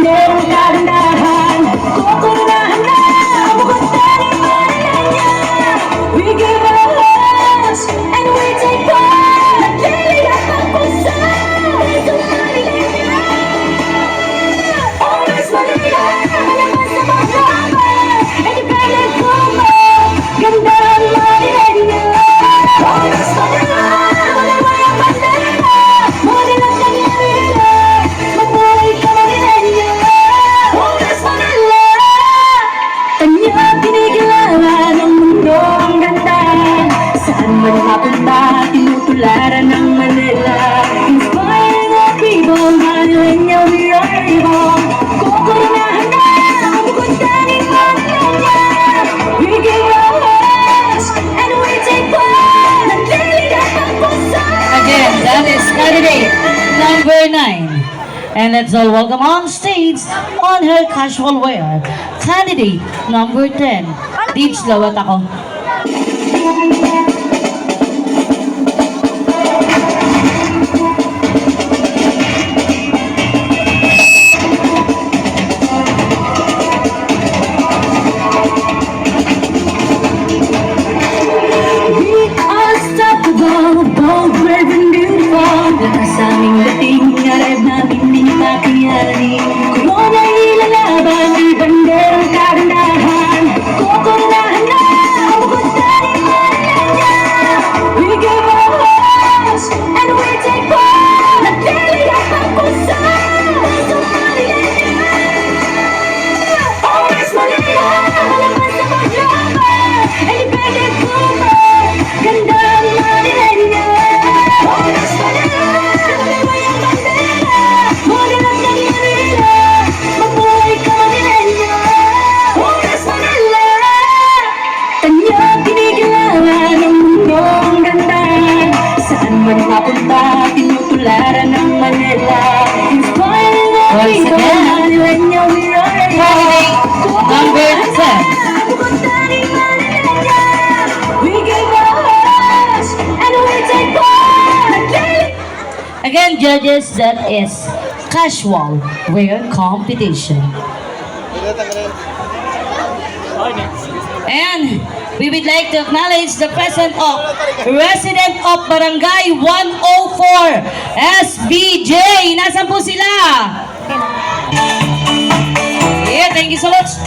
banderang kagandahan. Kukunahan na bukod tayo manilanya. We give our hearts and we take part. Liliyak ang puso sa Manilanya. Always Manila, malakas na paglaban. Independent woman, ganda ang Manilanya. Always Manila, malaway ang bandera. Manilang nangyarila, mabuhay ka Manilanya. Always Manila, kanya tinigilawan ang mundo ang ganda. Saan man mapunta, tinutularan ng Manila. Inspiring our people, Manilanya, we are able. Kukunahan na ang bukod taning Manilanya. We give our hearts and we take part. Nagliliyak ang puso. Again, that is candidate number 9. And let's all welcome on stage on her casual wear, candidate number 10. Deeps Lawat ako. We are unstoppable, bold, brave, and beautiful. Lakas sa aming dating, ngarib namin di makiyari. Corona ilalaban, di banderang kagandahan. Kukunahan na bukod taning Manilanya. We give our hearts and we take part. Nagliliyak ang puso sa Manilanya. Always Manila, malakas na paglaban. Independent woman, ganda ang Manilanya. Always Manila, malaway ang bandera. Manilang nangyarila, mabuhay ka Manilanya. Always Manila, kanya tinigilawan ang mundo ang ganda. Saan man mapunta, tinutularan ng Manila. Inspiring our Once people, again, Manilanya, we are candidate number 10. bukod taning Manilanya. We give our hearts and we take part. Again, judges, that is casual wear competition. And we would like to acknowledge the presence of resident of Barangay 104, SBJ. Nasaan po sila? Yeah, thank you so much.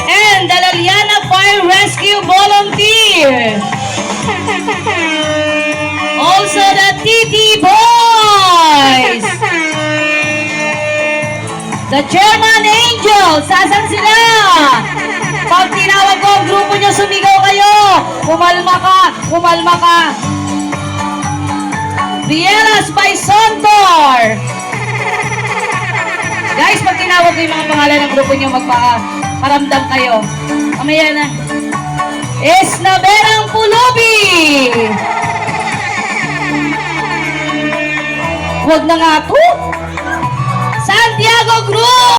And the Laliana Fire Rescue Volunteer. Also the TT Boys. The German Angels. Sasan sila? Pag tinawag ko ang grupo nyo, sumigaw kayo. Kumalma ka. Kumalma ka. Rielas by Sontor. Guys, pag tinawag ko yung mga pangalan ng grupo nyo, magparamdam kayo. Mamaya na. Esnaberang Pulubi. Huwag na nga to. Santiago Group.